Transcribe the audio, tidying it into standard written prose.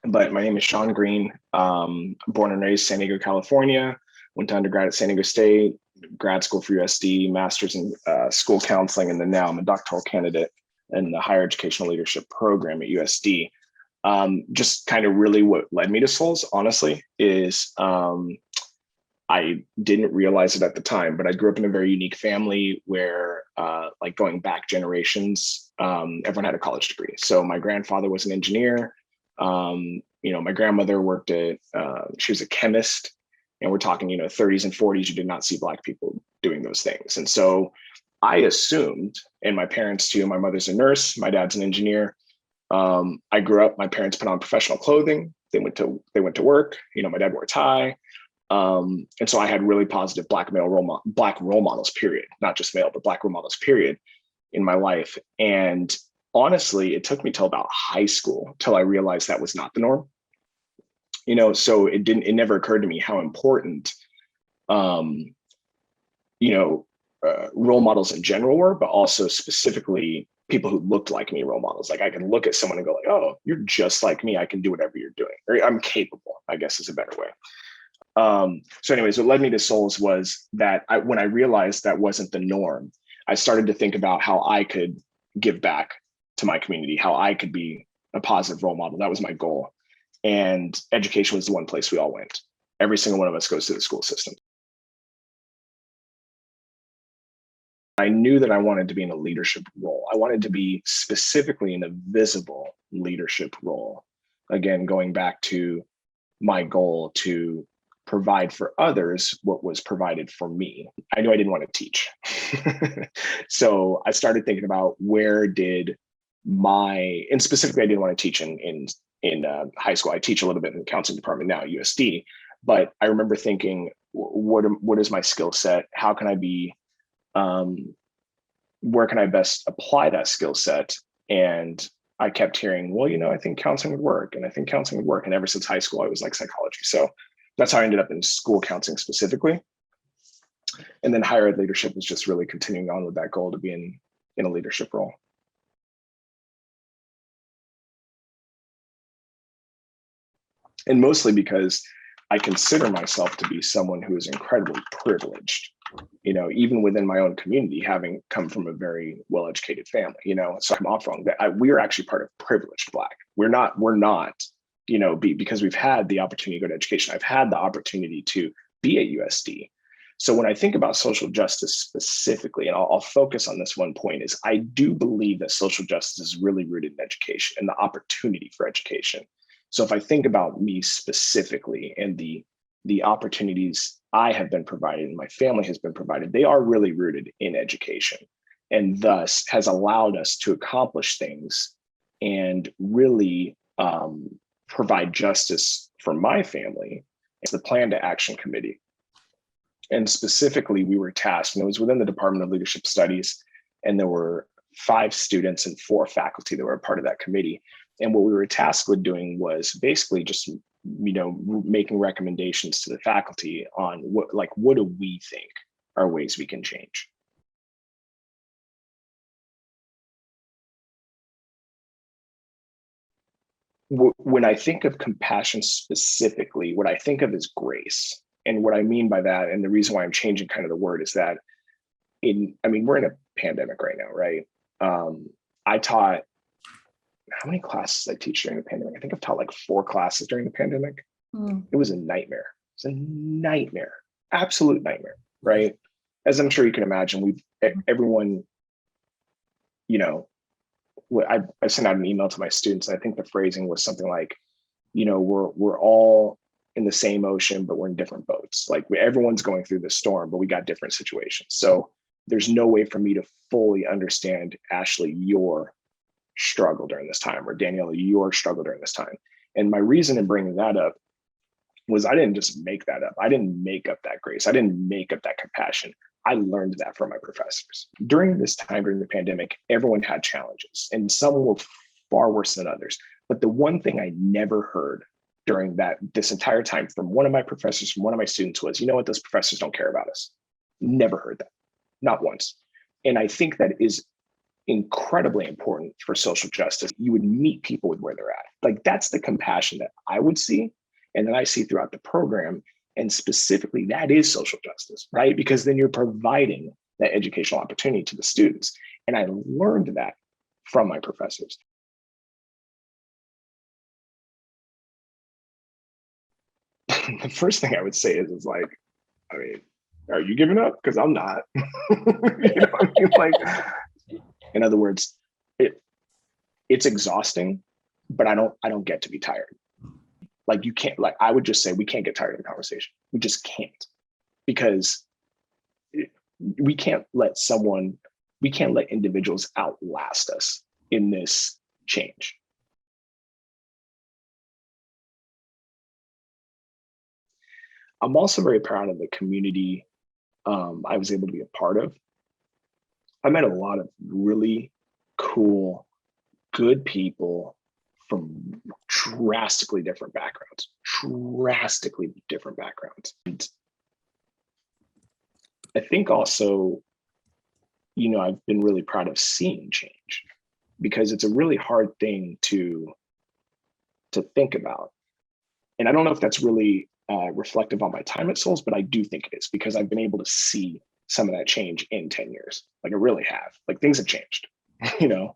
But my name is Sean Green. Born and raised San Diego, California. Went to undergrad at San Diego State, grad school for USD, master's in school counseling, and then now I'm a doctoral candidate in the higher educational leadership program at USD. Just kind of really what led me to Souls, honestly, is I didn't realize it at the time, but I grew up in a very unique family where, like going back generations, everyone had a college degree. So my grandfather was an engineer. My grandmother worked at, she was a chemist, and we're talking, 30s and 40s, you did not see Black people doing those things. And so I assumed, and my parents too, my mother's a nurse, my dad's an engineer. I grew up, my parents put on professional clothing. They went to work, my dad wore a tie. And so I had really positive Black role models, period, not just male, but Black role models, period, in my life. And honestly, it took me till about high school till I realized that was not the norm. So it never occurred to me how important, role models in general were, but also specifically people who looked like me, role models. Like I can look at someone and go like, oh, you're just like me. I can do whatever you're doing, or I'm capable, I guess is a better way. So anyways, what led me to Souls was that when I realized that wasn't the norm, I started to think about how I could give back to my community, how I could be a positive role model. That was my goal. And education was the one place we all went. Every single one of us goes to the school system. I knew that I wanted to be in a leadership role. I wanted to be specifically in a visible leadership role. Again, going back to my goal to provide for others what was provided for me. I knew I didn't want to teach. So I started thinking about and specifically I didn't want to teach in high school. I teach a little bit in the counseling department now at USD, but I remember thinking, what is my skill set? How can I be, where can I best apply that skill set? And I kept hearing, well, I think counseling would work. And I think counseling would work. And ever since high school, I was like psychology. So that's how I ended up in school counseling specifically. And then higher ed leadership was just really continuing on with that goal to be in a leadership role. And mostly because I consider myself to be someone who is incredibly privileged, even within my own community, having come from a very well-educated family, so I'm off wrong that we are actually part of privileged Black. We're not, because we've had the opportunity to go to education. I've had the opportunity to be at USD. So when I think about social justice specifically, and I'll focus on this one point, is I do believe that social justice is really rooted in education and the opportunity for education. So if I think about me specifically and the opportunities I have been provided and my family has been provided, they are really rooted in education, and thus has allowed us to accomplish things and really provide justice for my family. It's the Plan to Action Committee. And specifically, we were tasked, and it was within the Department of Leadership Studies, and there were 5 students and 4 faculty that were a part of that committee. And what we were tasked with doing was basically just, making recommendations to the faculty on what do we think are ways we can change. When I think of compassion specifically, what I think of is grace. And what I mean by that, and the reason why I'm changing kind of the word, is that we're in a pandemic right now, right? I taught, how many classes did I teach during the pandemic? I think I've taught like 4 classes during the pandemic. It was a nightmare. It's a nightmare, absolute nightmare, right? As I'm sure you can imagine, everyone, I sent out an email to my students. And I think the phrasing was something like, we're all in the same ocean, but we're in different boats. Like everyone's going through the storm, but we got different situations. So there's no way for me to fully understand, Ashley, your struggle during this time, or Daniela, your struggle during this time. And my reason in bringing that up was I didn't just make that up. I didn't make up that grace. I didn't make up that compassion. I learned that from my professors. During this time, during the pandemic, everyone had challenges, and some were far worse than others. But the one thing I never heard during this entire time from one of my professors, from one of my students, was, those professors don't care about us. Never heard that, not once. And I think that is incredibly important for social justice. You would meet people with where they're at. Like that's the compassion that I would see and that I see throughout the program. And specifically, that is social justice, right? Because then you're providing that educational opportunity to the students. And I learned that from my professors. The first thing I would say is like, I mean, are you giving up? Because I'm not. I mean? Like, in other words, it's exhausting, but I don't get to be tired. Like you can't, like I would just say we can't get tired of the conversation. We just can't, because we can't let individuals outlast us in this change. I'm also very proud of the community I was able to be a part of. I met a lot of really cool, good people from drastically different backgrounds, And I think also, I've been really proud of seeing change, because it's a really hard thing to think about. And I don't know if that's really reflective on my time at Souls, but I do think it is, because I've been able to see some of that change in 10 years. Like I really have. Like things have changed, you know?